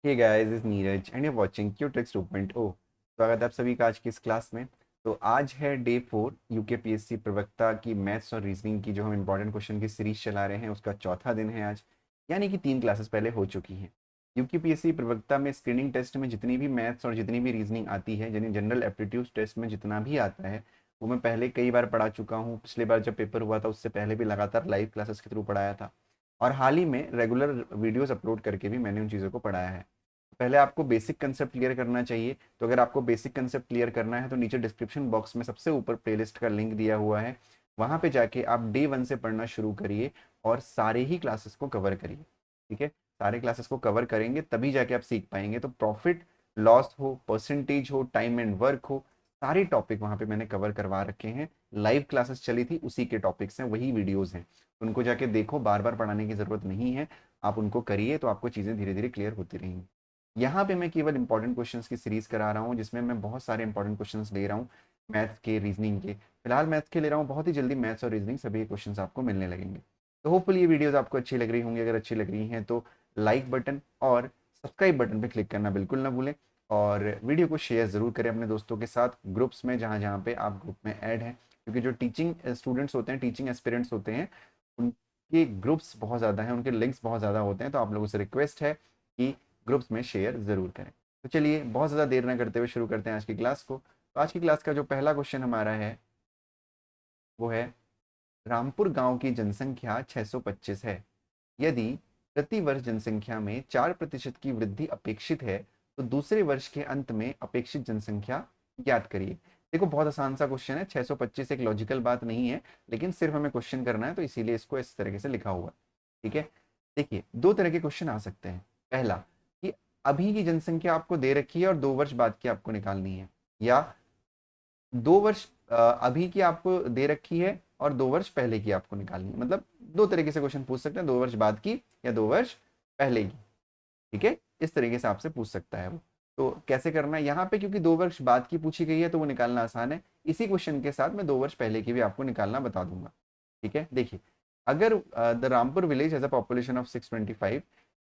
Hey guys, is Neeraj and you watching क्यूट्रिक्स 2.0। स्वागत है आप सभी का आज की इस क्लास में। तो आज है डे 4 यूकेपीएससी प्रवक्ता की मैथ्स और रीजनिंग की जो हम इंपॉर्टेंट क्वेश्चन की सीरीज चला रहे हैं, उसका चौथा दिन है आज। यानी कि 3 क्लासेस पहले हो चुकी हैं। यूकेपीएससी प्रवक्ता में स्क्रीनिंग टेस्ट में जितनी भी मैथ्स और जितनी भी रीजनिंग आती है, यानी जनरल एप्टीट्यूड टेस्ट में जितना भी आता है, वो मैं पहले कई बार पढ़ा चुका हूँ। पिछले बार जब पेपर हुआ था उससे पहले भी लगातार लाइव क्लासेस के थ्रू पढ़ाया था, और हाल ही में रेगुलर वीडियोस अपलोड करके भी मैंने उन चीज़ों को पढ़ाया है। पहले आपको बेसिक कंसेप्ट क्लियर करना चाहिए। तो अगर आपको बेसिक कंसेप्ट क्लियर करना है तो नीचे डिस्क्रिप्शन बॉक्स में सबसे ऊपर प्लेलिस्ट का लिंक दिया हुआ है, वहां पे जाके आप डे 1 से पढ़ना शुरू करिए और सारे ही क्लासेस को कवर करिए। ठीक है, सारे क्लासेस को कवर करेंगे तभी जाके आप सीख पाएंगे। तो प्रॉफिट लॉस हो, परसेंटेज हो, टाइम एंड वर्क हो, सारे टॉपिक वहां पे मैंने कवर करवा रखे हैं। लाइव क्लासेस चली थी, उसी के टॉपिक्स हैं, वही वीडियोस हैं। उनको जाके देखो, बार बार पढ़ाने की जरूरत नहीं है। आप उनको करिए तो आपको चीज़ें धीरे धीरे क्लियर होती रहेंगी। यहाँ पे मैं केवल इंपॉर्टेंट क्वेश्चंस की सीरीज करा रहा हूँ, जिसमें मैं बहुत सारे इंपॉर्टेंट क्वेश्चंस ले रहा हूँ मैथ्स के, रीजनिंग के। फिलहाल मैथ्स के ले रहा हूँ, बहुत ही जल्दी मैथ्स और रीजनिंग सभी क्वेश्चंस आपको मिलने लगेंगे। तो होपफुली ये वीडियोस आपको अच्छी लग रही होंगी। अगर अच्छी लग रही हैं तो लाइक बटन और सब्सक्राइब बटन पर क्लिक करना बिल्कुल ना भूलें, और वीडियो को शेयर ज़रूर करें अपने दोस्तों के साथ ग्रुप्स में, जहाँ जहाँ पे आप ग्रुप में ऐड हैं। क्योंकि जो टीचिंग स्टूडेंट्स होते हैं, टीचिंग एस्पिरेंट्स होते हैं, उनके ग्रुप्स बहुत ज़्यादा हैं, उनके लिंक्स बहुत ज़्यादा होते हैं। तो आप लोगों से रिक्वेस्ट है कि ग्रुप्स में शेयर ज़रूर करें। तो चलिए बहुत ज़्यादा देर न करते हुए शुरू करते हैं आज की क्लास को। तो आज की क्लास का जो पहला क्वेश्चन हमारा है वो है, रामपुर गांव की जनसंख्या 625 है। यदि प्रति वर्ष जनसंख्या में 4% की वृद्धि अपेक्षित है तो दूसरे वर्ष के अंत में अपेक्षित जनसंख्या ज्ञात करिए। देखो बहुत आसान सा क्वेश्चन है, 625 एक लॉजिकल बात नहीं है, लेकिन सिर्फ हमें क्वेश्चन करना है तो इसीलिए इसको इस तरीके से लिखा हुआ है। ठीक है, देखिए दो तरह के क्वेश्चन आ सकते हैं। पहला कि अभी की जनसंख्या आपको दे रखी है और 2 वर्ष बाद की आपको निकालनी है, या 2 वर्ष अभी की आपको दे रखी है और 2 वर्ष पहले की आपको निकालनी है। मतलब दो तरीके से क्वेश्चन पूछ सकते हैं, 2 वर्ष बाद की या 2 वर्ष पहले की। ठीक है, इस तरीके से आपसे पूछ सकता है वो। तो कैसे करना है यहाँ पे, क्योंकि 2 वर्ष बाद की पूछी गई है तो वो निकालना आसान है। इसी क्वेश्चन के साथ मैं 2 वर्ष पहले की भी आपको निकालना बता दूंगा। ठीक है, देखिए अगर the Rampur village has a population of 625,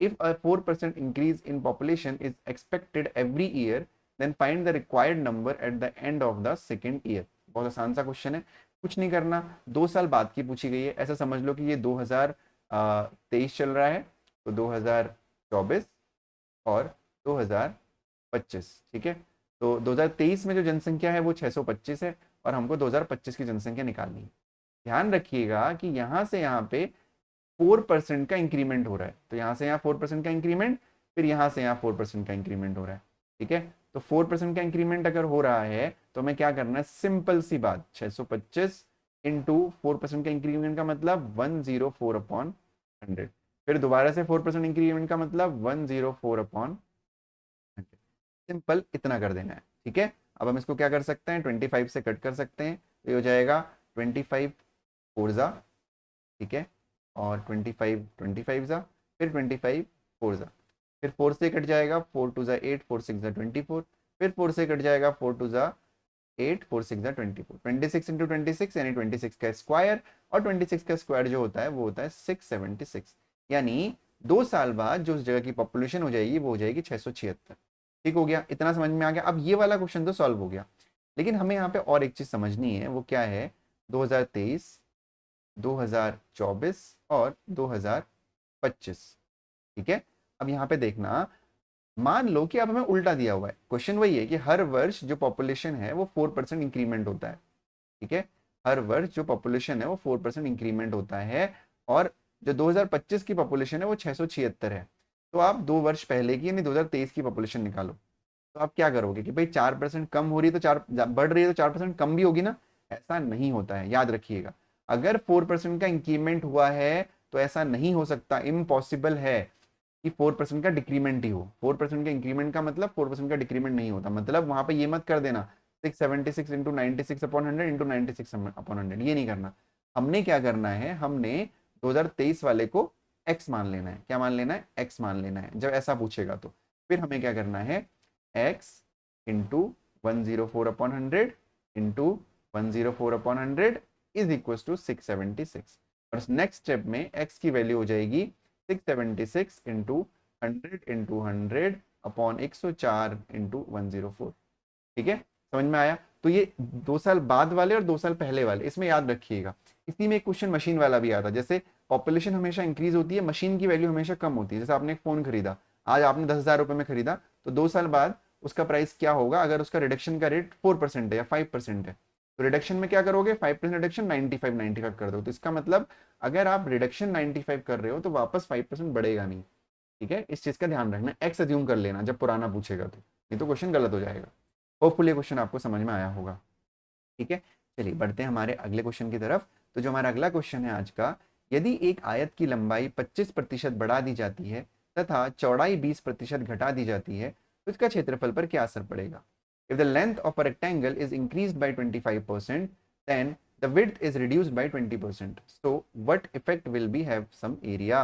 if a 4% increase in population is expected every year, then find the required number at the end of the second year। बहुत आसान सा क्वेश्चन है, कुछ नहीं करना। 2 साल बाद की पूछी गई है, ऐसा समझ लो कि ये 2023 चल रहा है, तो 2024 और 2025। ठीक है, तो 2023 में जो जनसंख्या है वो 625 है, और हमको 2025 की जनसंख्या निकालनी है। ध्यान रखिएगा कि यहाँ से यहाँ पे 4% का इंक्रीमेंट हो रहा है, तो यहाँ से यहाँ 4% का इंक्रीमेंट, फिर यहाँ से यहाँ 4% का इंक्रीमेंट हो रहा है। ठीक है, तो 4% का इंक्रीमेंट अगर हो रहा है तो हमें क्या करना है, सिंपल सी बात, 625 इंटू 4% का इंक्रीमेंट का मतलब 104 अपॉन 100, फिर दोबारा से 4% इंक्रीमेंट का मतलब 104 अपॉन 100। सिंपल इतना कर देना है। ठीक है, अब हम इसको क्या कर सकते हैं, 25 से कट कर सकते हैं, तो ये हो जाएगा 25 फोर ज़ा। ठीक है, और 25 25 ज़ा, फिर 25 फोर ज़ा, फिर 4 से कट जाएगा, 4 2 ज़ा 8, 4 6 ज़ा 24, फिर 4 से कट जाएगा, 4 2 ज़ा 8, 4 6 ज़ा 24, 26 इंटू 26 यानी 26 का स्क्वायर, और 26 का स्क्वायर जो होता है वो होता है 676। यानी 2 साल बाद जो उस जगह की पॉपुलेशन हो जाएगी वो हो जाएगी 676। ठीक हो गया, इतना समझ में आ गया। अब ये वाला क्वेश्चन तो सॉल्व हो गया, लेकिन हमें यहाँ पे और एक चीज समझनी है, वो क्या है, 2023, 2024 और 2025। ठीक है, अब यहाँ पे देखना, मान लो कि अब हमें उल्टा दिया हुआ है। क्वेश्चन वही है कि हर वर्ष जो पॉपुलेशन है वो 4% इंक्रीमेंट होता है। ठीक है, हर वर्ष जो पॉपुलेशन है वो 4% इंक्रीमेंट होता है, और जो 2025 की पॉपुलेशन है वो 676 है। तो आप 2 वर्ष पहले की यानी 2023 की पॉपुलेशन निकालो। तो आप क्या करोगे कि भाई 4% कम हो रही है तो चार बढ़ रही है तो 4% कम भी होगी ना। ऐसा नहीं होता है, याद रखिएगा। अगर 4% का इंक्रीमेंट हुआ है तो ऐसा नहीं हो सकता, इम्पॉसिबल है कि 4% का डिक्रीमेंट ही हो। 4% का इंक्रीमेंट का मतलब 4% का डिक्रीमेंट नहीं होता। मतलब वहां पे ये मत कर देना 676 इंटू 96 अपॉन 100 इंटू 96 अपॉन 100, ये नहीं करना। हमने क्या करना है, हमने 2023 वाले को x मान लेना है। क्या मान लेना है, x मान लेना है। जब ऐसा पूछेगा तो फिर हमें क्या करना है, x into 104 upon 100 into 104 upon 100 is equal to 676। और नेक्स्ट स्टेप में x की वैल्यू हो जाएगी 676 इंटू 100 इंटू 100 अपॉन 104 इंटू 104। ठीक है, समझ में आया? तो ये 2 साल बाद वाले और 2 साल पहले वाले, इसमें याद रखिएगा। इसी में एक क्वेश्चन मशीन वाला भी आता, जैसे पॉपुलेशन हमेशा इंक्रीज होती है, मशीन की वैल्यू हमेशा कम होती है। जैसे आपने एक फोन खरीदा, आज आपने 10,000 रुपये में खरीदा, तो 2 साल बाद उसका प्राइस क्या होगा अगर उसका रिडक्शन का रेट 4% है या 5% है? तो रिडक्शन में क्या करोगे? 5% रिडक्शन 95 कर दो। तो इसका मतलब अगर आप रिडक्शन 95 कर रहे हो तो वापस 5% बढ़ेगा नहीं। ठीक है, इस चीज का ध्यान रखना, एक्स अज्यूम कर लेना जब पुराना पूछेगा तो, नहीं तो क्वेश्चन गलत हो जाएगा। होपफुली ये क्वेश्चन आपको समझ में आया होगा। ठीक है, चलिए बढ़ते हैं हमारे अगले क्वेश्चन की तरफ। तो जो हमारा अगला क्वेश्चन है आज का, यदि एक आयत की लंबाई 25% बढ़ा दी जाती है तथा चौड़ाई 20% घटा दी जाती है तो इसका क्षेत्रफल पर क्या असर पड़ेगा? If the length of a rectangle is increased by 25% then the width is reduced by 20%, so what effect will be have some area.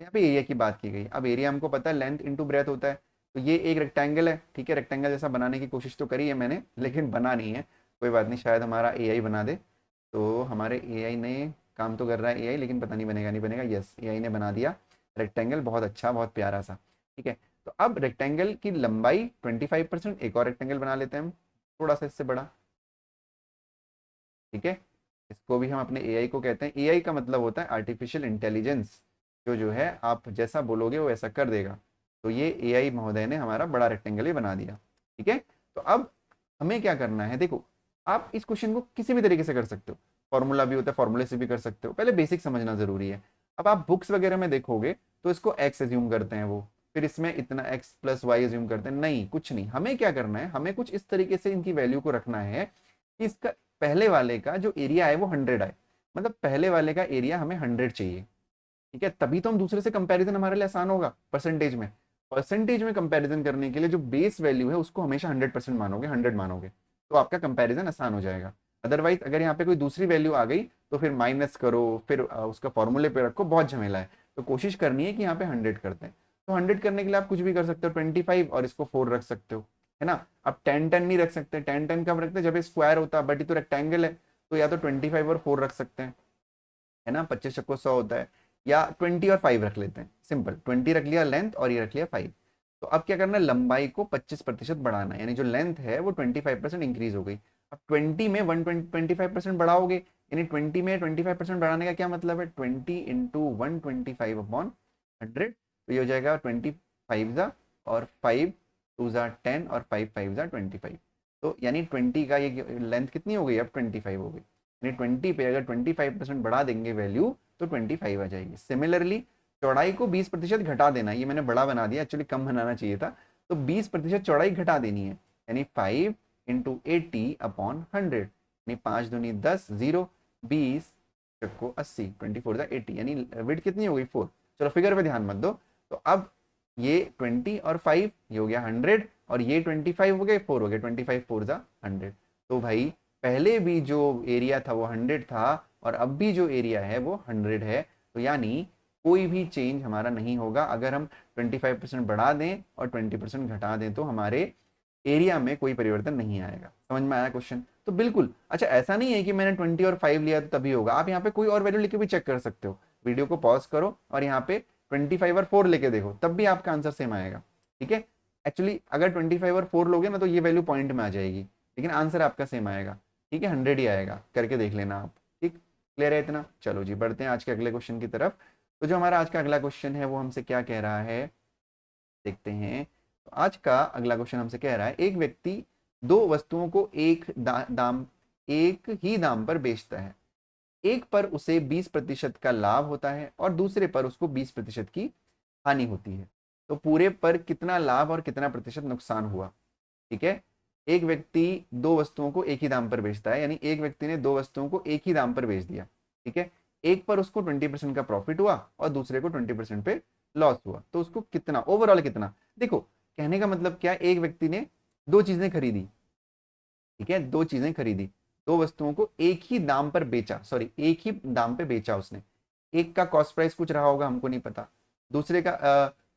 यहाँ पे एरिया की बात की गई। अब एरिया हमको पता है लेंथ इंटू ब्रेथ होता है। तो ये एक रेक्टेंगल है, ठीक है, रेक्टेंगल जैसा बनाने की कोशिश तो करी है मैंने, लेकिन बना नहीं है। कोई बात नहीं, शायद हमारा एआई बना दे। तो हमारे एआई ने काम तो कर रहा है एआई, लेकिन पता नहीं बनेगा नहीं बनेगा। यस, एआई ने बना दिया रेक्टेंगल, बहुत अच्छा, बहुत प्यारा सा। ठीक है, तो अब रेक्टेंगल की लंबाई 25%, एक और रेक्टेंगल बना लेते हैं हम, थोड़ा सा इससे बड़ा। ठीक है, इसको भी हम अपने एआई को कहते हैं। एआई का मतलब होता है आर्टिफिशियल इंटेलिजेंस, जो है आप जैसा बोलोगे वो ऐसा कर देगा। तो ये एआई महोदय ने हमारा बड़ा रेक्टेंगल ही बना दिया। ठीक है, तो अब हमें क्या करना है, देखो आप इस क्वेश्चन को किसी भी तरीके से कर सकते हो। फॉर्मूला भी होता है, फॉर्मूले से भी कर सकते हो, पहले बेसिक समझना जरूरी है। अब आप बुक्स वगैरह में देखोगे तो इसको एक्स एज्यूम करते हैं वो, फिर इसमें इतना एक्स प्लस वाई एज्यूम करते हैं। नहीं, कुछ नहीं, हमें क्या करना है, हमें कुछ इस तरीके से इनकी वैल्यू को रखना है कि इसका पहले वाले का जो एरिया है वो 100 आए। मतलब पहले वाले का एरिया हमें 100 चाहिए। ठीक है, तभी तो हम दूसरे से कंपैरिजन हमारे लिए आसान होगा। परसेंटेज में कंपैरिजन करने के लिए जो बेस वैल्यू है उसको हमेशा 100% मानोगे, 100 मानोगे, तो आपका कंपैरिजन आसान हो जाएगा। अदरवाइज अगर यहाँ पे कोई दूसरी वैल्यू आ गई तो फिर माइनस करो, फिर उसका फॉर्मूले पे रखो, बहुत झमेला है। तो कोशिश करनी है कि यहाँ पे 100 करते हैं। तो 100 करने के लिए आप कुछ भी कर सकते हो, 25 और इसको 4 रख सकते हो, है ना। अब 10 नहीं रख सकते, 10 कब रखते हैं, जब ये स्क्वायर होता है, बट ये तो रेक्टेंगल है। तो या तो 25 और 4 रख सकते हैं, है ना, 25 चक्को 100 होता है। या 20 और 5 रख लेते हैं, सिंपल, 20 रख लिया लेंथ और ये रख लिया 5। तो अब क्या करना है, लंबाई को 25% बढ़ाना है, यानी जो लेंथ है वो 25% इंक्रीज हो गई। अब 20 में 125% बढ़ाओगे, यानी 20 में 25% बढ़ाने का क्या मतलब है, 20 इंटू 125 अपॉन 100। तो ये हो जाएगा 25 ज़ा और 5 2 ज़ा 10 और 5 5 ज़ा 25। तो यानी 20 का ये लेंथ कितनी हो गई, अब 25 हो गई। यानी 20 पे अगर 25% बढ़ा देंगे वैल्यू तो 25 आ जाएगी। सिमिलरली चौड़ाई को 20% घटा देना, ये मैंने बड़ा बना दिया, एक्चुअली कम बनाना चाहिए था। तो 20% चौड़ाई घटा देनी है, यानी 5 इंटू 80 अपॉन 100, यानी 5 दूनी 10, 0 20 को 80, 24 ज़ा 80, यानी विड्थ कितनी हो गई 4। चलो फिगर पे ध्यान मत दो। तो अब ये 20 और 5 ये हो गया 100, और ये 25 हो गए, 4 हो गए, 25 4 ज़ा 100। तो भाई पहले भी जो एरिया था वो 100 था और अब भी जो एरिया है वो 100 है। तो यानी कोई भी चेंज हमारा नहीं होगा। अगर हम 25% बढ़ा दें और 20% घटा दें तो हमारे एरिया में कोई परिवर्तन नहीं आएगा। समझ में आया क्वेश्चन? तो बिल्कुल अच्छा, ऐसा नहीं है कि मैंने 20 और 5 लिया तो तभी होगा। आप यहाँ पे कोई और वैल्यू लेके भी चेक कर सकते हो। वीडियो को पॉज करो और यहाँ पे 25 और 4 लेके देखो, तब भी आपका आंसर सेम आएगा। ठीक है, एक्चुअली अगर 25 और 4 लोगे ना तो ये वैल्यू पॉइंट में आ जाएगी, लेकिन आंसर आपका सेम आएगा। ठीक है, 100 ही आएगा, करके देख लेना आप। ठीक, क्लियर है इतना? चलो जी, बढ़ते हैं आज के अगले क्वेश्चन की तरफ। तो जो हमारा आज का अगला क्वेश्चन है वो हमसे क्या कह रहा है, देखते हैं। तो आज का अगला क्वेश्चन हमसे कह रहा है, एक व्यक्ति दो वस्तुओं को एक ही दाम पर बेचता है। एक पर उसे 20% का लाभ होता है और दूसरे पर उसको 20% की हानि होती है। तो पूरे पर कितना लाभ और कितना प्रतिशत नुकसान हुआ? ठीक है, एक व्यक्ति दो वस्तुओं को एक ही दाम पर बेचता है, यानी एक व्यक्ति ने दो वस्तुओं को एक ही दाम पर बेच दिया। ठीक है, एक पर उसको 20% का प्रॉफिट हुआ और दूसरे को 20% पे लॉस हुआ। तो उसको कितना, ओवरऑल कितना? देखो कहने का मतलब क्या, एक व्यक्ति ने दो चीजें खरीदी, ठीक है, दो चीजें खरीदी, दो वस्तुओं को एक ही दाम पर बेचा, सॉरी एक ही दाम पे बेचा उसने। एक का कॉस्ट प्राइस कुछ रहा होगा, हमको नहीं पता, दूसरे का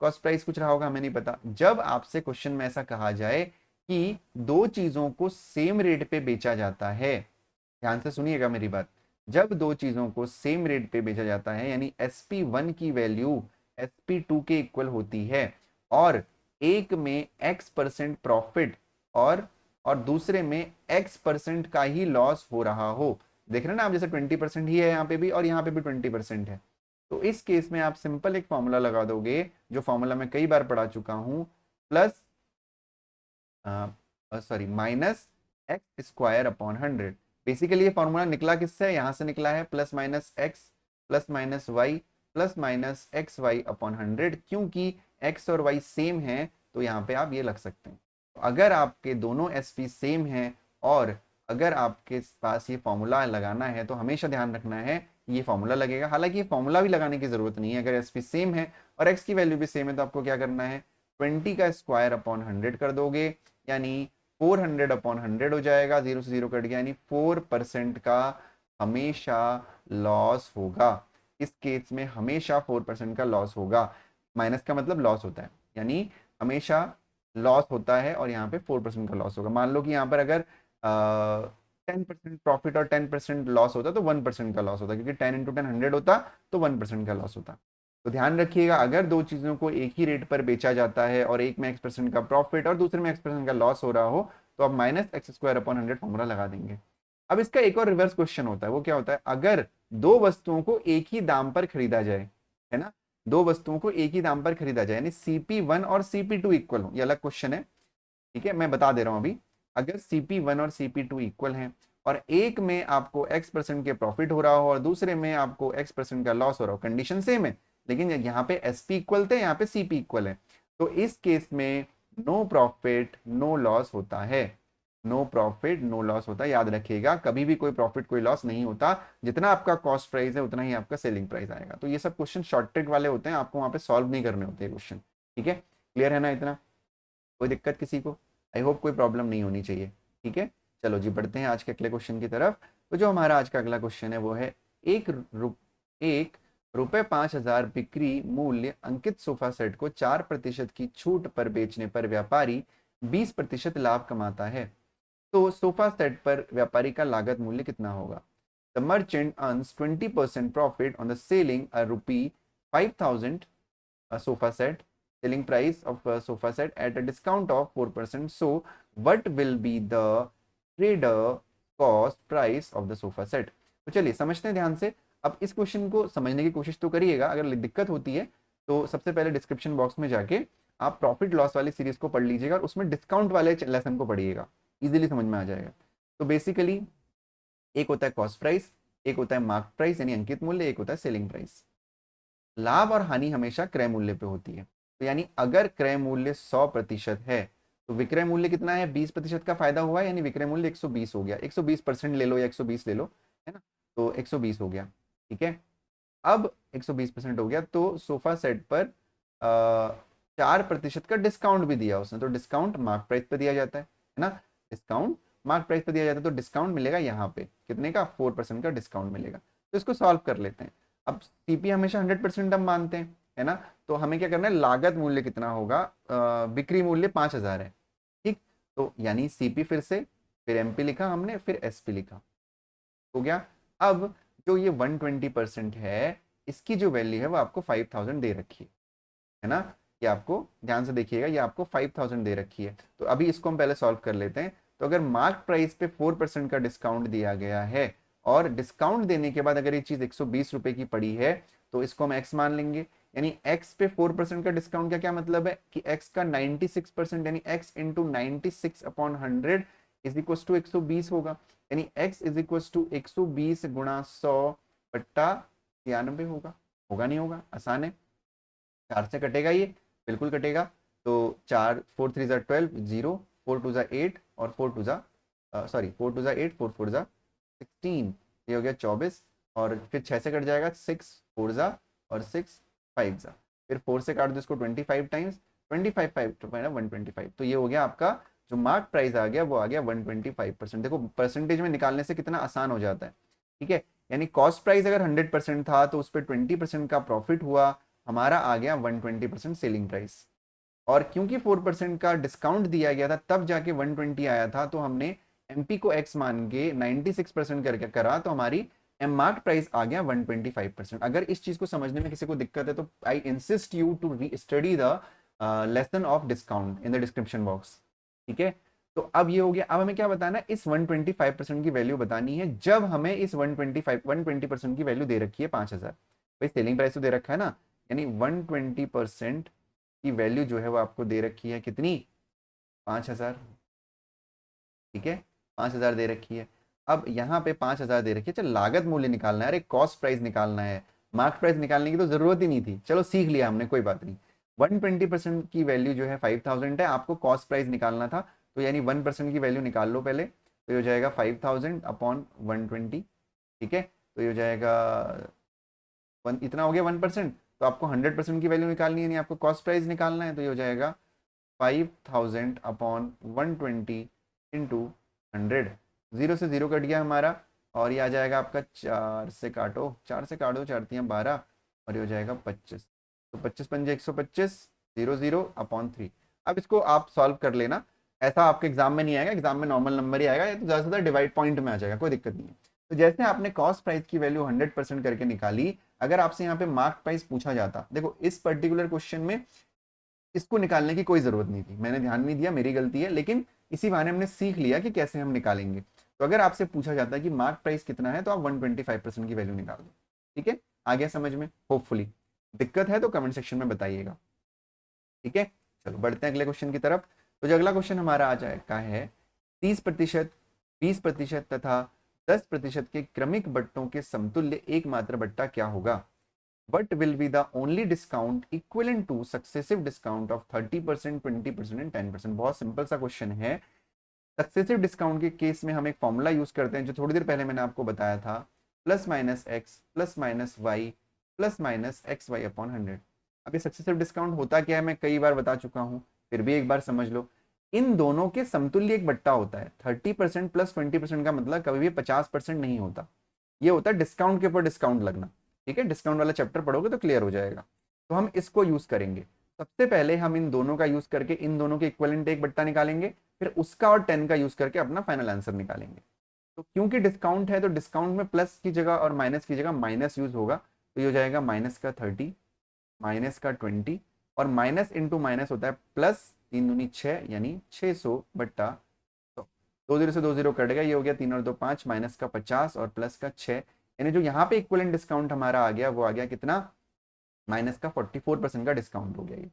कॉस्ट प्राइस कुछ रहा होगा, हमें नहीं पता। जब आपसे क्वेश्चन में ऐसा कहा जाए कि दो चीजों को सेम रेट पे बेचा जाता है, ध्यान से सुनिएगा मेरी बात, जब दो चीजों को सेम रेट पे बेचा जाता है, यानी SP1 की वैल्यू SP2 के इक्वल होती है, और एक में x% प्रॉफिट और दूसरे में x% का ही लॉस हो रहा हो। देख रहे हैं ना आप, जैसे 20% ही है यहाँ पे भी और यहाँ पे भी 20% है। तो इस केस में आप सिंपल एक फॉर्मूला लगा दोगे, जो फॉर्मूला मैं कई बार पढ़ा चुका हूँ, plus sorry minus x² upon 100। Basically ये फॉर्मूला निकला किससे, यहाँ से निकला है, plus minus x plus minus Y plus minus XY/100। क्योंकि x और y सेम है तो यहाँ पे आप ये लग सकते हैं। तो अगर आपके दोनों SP सेम है और अगर आपके पास ये फॉर्मूला लगाना है तो हमेशा ध्यान रखना है ये फॉर्मूला लगेगा। हालांकि ये फॉर्मूला भी लगाने की जरूरत नहीं है, अगर SP सेम है और x की वैल्यू भी सेम है तो आपको क्या करना है, 20 का स्क्वायर अपॉन 100 कर दोगे, यानी 400/100 हो जाएगा, 0 से 0 कट गया, यानी 4% का हमेशा लॉस होगा। इस केस में हमेशा 4% का लॉस होगा। माइनस का मतलब लॉस होता है, यानी हमेशा लॉस होता है और यहाँ पे 4% का लॉस होगा। मान लो कि यहाँ पर अगर 10% प्रॉफिट और 10% लॉस होता तो 1% का लॉस होता, क्योंकि 10 × 10 100 होता तो 1% का लॉस होता। तो ध्यान रखिएगा, अगर दो चीज़ों को एक ही रेट पर बेचा जाता है और एक में x% का प्रॉफिट और दूसरे में x% का लॉस हो रहा हो तो आप माइनस x² अपॉन 100 फॉर्मूला लगा देंगे। अब इसका एक और रिवर्स क्वेश्चन होता है, वो क्या होता है, अगर दो वस्तुओं को एक ही दाम पर खरीदा जाए, है ना, दो वस्तुओं को एक ही दाम पर खरीदा जाए, यानी CP1 और CP2 इक्वल हो, ये अलग क्वेश्चन है, ठीक है, मैं बता दे रहा हूं अभी। अगर CP1 और CP2 इक्वल हैं और एक में आपको x% के प्रॉफिट हो रहा हो और दूसरे में आपको x% का लॉस हो रहा हो, कंडीशन सेम है, लेकिन यहाँ पे SP इक्वल थे, यहाँ पे CP इक्वल है, तो इस केस में नो प्रॉफिट नो लॉस होता है। नो प्रॉफिट नो लॉस होता है, याद रखिएगा, कभी भी कोई प्रॉफिट कोई लॉस नहीं होता। जितना आपका कॉस्ट प्राइस है उतना ही आपका सेलिंग प्राइस आएगा। तो ये सब क्वेश्चन शॉर्ट ट्रिक वाले होते हैं, आपको वहां पे सॉल्व नहीं करने होते क्वेश्चन, ठीक है, क्लियर है ना इतना, कोई दिक्कत किसी को, आई होप कोई प्रॉब्लम नहीं होनी चाहिए, ठीक है। चलो जी, बढ़ते हैं आज के अगले क्वेश्चन की तरफ। तो जो हमारा आज का अगला क्वेश्चन है वो है, एक रुपए 5,000 बिक्री मूल्य अंकित सोफा सेट को 4% की छूट पर बेचने पर व्यापारी 20% लाभ कमाता है, तो सोफा सेट पर व्यापारी का लागत मूल्य कितना होगा। The merchant earns 20% profit on the selling a ₹5,000 sofa set, selling price of a sofa set at a discount of 4%. So what will be the trader cost price of the sofa set? तो चलिए समझते हैं ध्यान से। अब इस question को समझने की कोशिश तो करिएगा, अगर दिक्कत होती है तो सबसे पहले डिस्क्रिप्शन बॉक्स में जाके आप प्रॉफिट लॉस वाली सीरीज को पढ़ लीजिएगा और उसमें डिस्काउंट वाले लेसन को पढ़िएगा, इजीली समझ में आ जाएगा। तो बेसिकली एक होता है कॉस्ट प्राइस, एक होता है मार्क प्राइस यानी अंकित मूल्य, एक होता है सेलिंग प्राइस। लाभ और हानि हमेशा क्रय मूल्य पे होती है, तो यानी अगर क्रय मूल्य 100% है तो विक्रय मूल्य कितना है, 20% का फायदा हुआ है, यानी विक्रय मूल्य 120 हो गया, 120% ले लो या 120 ले लो, है ना, तो 120 हो गया, ठीक है। अब 120% हो गया तो सोफा सेट पर 4% का डिस्काउंट भी दिया उसने, तो डिस्काउंट मार्क प्राइस पे दिया जाता है ना, डिस्काउंट मार्क प्राइस पे दिया जाता है, तो डिस्काउंट मिलेगा यहाँ पे कितने का, 4% का डिस्काउंट मिलेगा। तो इसको सॉल्व कर लेते हैं। अब CP हमेशा 100% हम मानते हैं, है ना, तो हमें क्या करना है, लागत मूल्य कितना होगा, बिक्री मूल्य 5,000 है, ठीक, तो यानी CP फिर MP लिखा हमने, फिर SP लिखा, हो गया। अब जो ये 120% है, इसकी जो वैल्यू है वो आपको 5,000 दे रखी है ना, ये आपको ध्यान से देखिएगा, ये आपको 5,000 दे रखी है। तो अभी इसको हम पहले सॉल्व कर लेते हैं। तो अगर मार्क प्राइस पे 4% का डिस्काउंट दिया गया है और डिस्काउंट देने के बाद अगर ये चीज 120 रुपए की पड़ी है तो इसको हम x मान लेंगे, यानी x पे 4% का डिस्काउंट का क्या मतलब है कि x का 96%, यानी x into 96/100 is equal to 120 होगा, यानी x इज इक्वल टू 120 गुणा 100/93 होगा। होगा नहीं होगा, आसान है, 4 से कटेगा ये, बिल्कुल कटेगा। तो 4 4 3 ज़ा 12, 0 4 2 ज़ा 8 और 4 2 ज़ा 8 4 4 ज़ा 16, ये हो गया 24, और फिर 6 से कट जाएगा 6 4 ज़ा और 6 5 ज़ा, फिर 4 से काट दो इसको 25 टाइम्स, 25 5 तो 125, तो ये हो गया आपका जो मार्क प्राइस आ गया वो आ गया 125%। देखो परसेंटेज में निकालने से कितना आसान हो जाता है, ठीक है, यानी कॉस्ट प्राइस अगर 100% था तो उस पर 20% का प्रॉफिट हुआ, हमारा आ गया 120% सेलिंग प्राइस, और क्योंकि 4% का डिस्काउंट दिया गया था तब जाके 120 आया था, तो हमने MP को x मान के 96% करके करा, तो हमारी मार्क प्राइस आ गया 125%। अगर इस चीज को समझने में किसी को दिक्कत है तो I insist you to study the lesson of discount in the description box. ठीक है, तो अब ये हो गया। अब हमें क्या बताना है, इस 125% की वैल्यू बतानी है जब हमें इस 120% की वैल्यू दे रखी है 5,000। भाई सेलिंग प्राइस तो दे रखा है ना, यानी 120% की वैल्यू जो है वो आपको दे रखी है कितनी, 5,000। ठीक है, 5,000 दे रखी है। अब यहाँ पे 5,000 दे रखी है, चल लागत मूल्य निकालना है, अरे कॉस्ट प्राइस निकालना है, मार्क प्राइस निकालने की तो जरूरत ही नहीं थी, चलो सीख लिया हमने, कोई बात नहीं। 120% की वैल्यू जो है 5,000 है, आपको कॉस्ट प्राइस निकालना था, तो यानी 1% की वैल्यू निकाल लो पहले, तो ये हो जाएगा 5,000 अपॉन 120। ठीक है, तो ये हो जाएगा इतना हो गया 1%। तो आपको 100% की वैल्यू निकालनी है, नहीं आपको कॉस्ट प्राइस निकालना है, तो ये हो जाएगा 5,000 अपॉन 120 इंटू 100। जीरो से जीरो कट गया हमारा, और ये आ जाएगा आपका, चार से काटो, चार तियाँ 12, और ये हो जाएगा 25। तो 25 पंजे 125, जीरो जीरो अपॉन 3। अब इसको आप सॉल्व कर लेना, ऐसा आपके एग्जाम में नहीं आएगा, एग्जाम में नॉर्मल नंबर ही आएगा, या तो ज़्यादा से ज़्यादा डिवाइड पॉइंट में आ जाएगा, कोई दिक्कत नहीं है। तो जैसे आपने कॉस्ट प्राइस की वैल्यू 100% करके निकाली, अगर आपसे यहाँ पे मार्क प्राइस पूछा जाता, देखो इस पर्टिकुलर क्वेश्चन में इसको निकालने की कोई जरूरत नहीं थी, मैंने ध्यान नहीं दिया, मेरी गलती है, लेकिन इसी बहाने हमने सीख लिया कि कैसे हम निकालेंगे। तो अगर आपसे पूछा जाता है कि मार्क प्राइस कितना है, तो आप 125% की वैल्यू निकाल दो। ठीक है, आ गया समझ में होपफुली। दिक्कत है तो कमेंट सेक्शन में बताइएगा। ठीक है, चलो बढ़ते हैं अगले क्वेश्चन की तरफ। तो जो अगला क्वेश्चन हमारा आ जाएगा है, 30%, 20% तथा 10% के क्रमिक बट्टों के समतुल्य एकमात्र बट्टा क्या होगा? What will be the only discount equivalent to successive discount of 30%, 20% and 10%? बहुत सिंपल सा क्वेश्चन है। सक्सेसिव डिस्काउंट के केस में हम एक फॉर्मूला यूज करते हैं जो थोड़ी देर पहले मैंने आपको बताया था, plus minus X plus minus Y plus minus X Y upon 100। अब ये सक्सेसिव डिस्काउंट होता क्या है, मैं कई बार बता चुका हूँ, फिर भी एक बार समझ लो। इन दोनों के समतुल्य एक बट्टा होता है। 30% प्लस 20% का मतलब कभी भी 50% नहीं होता, ये होता है डिस्काउंट के ऊपर डिस्काउंट लगना। ठीक है, डिस्काउंट वाला चैप्टर पढ़ोगे तो क्लियर हो जाएगा। तो हम इसको यूज करेंगे। सबसे पहले हम इन दोनों का यूज करके इन दोनों के इक्विवेलेंट एक बट्टा निकालेंगे, फिर उसका और 10 का यूज करके अपना फाइनल आंसर निकालेंगे। तो क्योंकि डिस्काउंट है तो डिस्काउंट में प्लस की जगह और माइनस की जगह माइनस यूज होगा, तो ये हो जाएगा माइनस का 30, माइनस का 20, और माइनस इंटू माइनस होता है प्लस, 3 दूनी 6 यानी 600 बट्टा 100। 2 0 से 2 0 कट गया, ये हो गया 3 और 2 5, माइनस का 50 और प्लस का 6, यानी जो यहाँ पे इक्विवेलेंट डिस्काउंट हमारा आ गया वो आ गया कितना, माइनस का 44% का डिस्काउंट हो गया। ये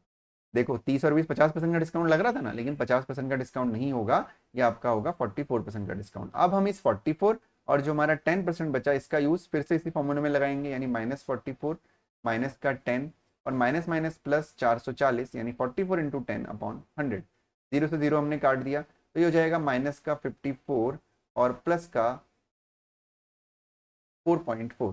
देखो 30 और 20 50% का डिस्काउंट लग रहा था ना, लेकिन 50% का डिस्काउंट नहीं होगा, ये आपका होगा 44% का डिस्काउंट। अब हम इस 44 और जो हमारा 10% बचा इसका यूज फिर से इसी फॉर्मूले में लगाएंगे, यानी -44 माइनस का 10 और माइनस माइनस प्लस 440, यानी 44 इंटू 10 अपॉन 100। जीरो से जीरो हमने काट दिया, तो ये हो जाएगा माइनस का 54 और प्लस का 4.4।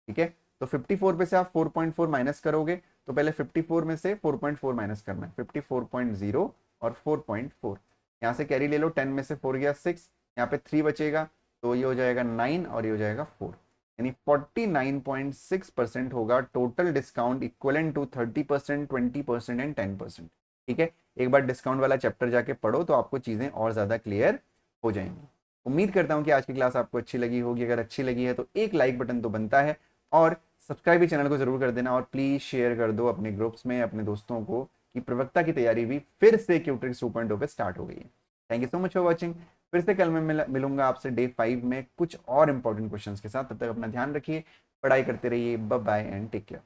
ठीक है, तो 54 पे से आप 4.4 माइनस करोगे, तो पहले 54 में से 4.4 माइनस करना है, 54.0 और 4.4। यहाँ से कैरी ले लो, 10 में से 4 गया 6, यहाँ पे 3 बचेगा, तो ये हो जाएगा 9 और ये हो जाएगा 4, यानी 49.6% होगा total discount equivalent to 30%, 20% and 10%। ठीक है, एक बार डिस्काउंट वाला चैप्टर जाके पढ़ो तो आपको चीज़ें और ज़्यादा क्लियर हो जाएंगी। उम्मीद करता हूँ कि आज की क्लास आपको अच्छी लगी होगी। अगर अच्छी लगी है तो एक लाइक बटन तो बनता है, और सब्सक्राइब भी चैनल को जरूर कर देना, और प्लीज शेयर कर दो अपने ग्रुप्स में अपने दोस्तों को कि प्रवक्ता की तैयारी भी फिर से क्यूट्रिक्स 2.0 पे स्टार्ट हो गई है। Thank you so much for watching. फिर से कल मैं मिलूंगा आपसे डे 5 में कुछ और इंपॉर्टेंट क्वेश्चंस के साथ। तब तक अपना ध्यान रखिए, पढ़ाई करते रहिए, bye bye and take care.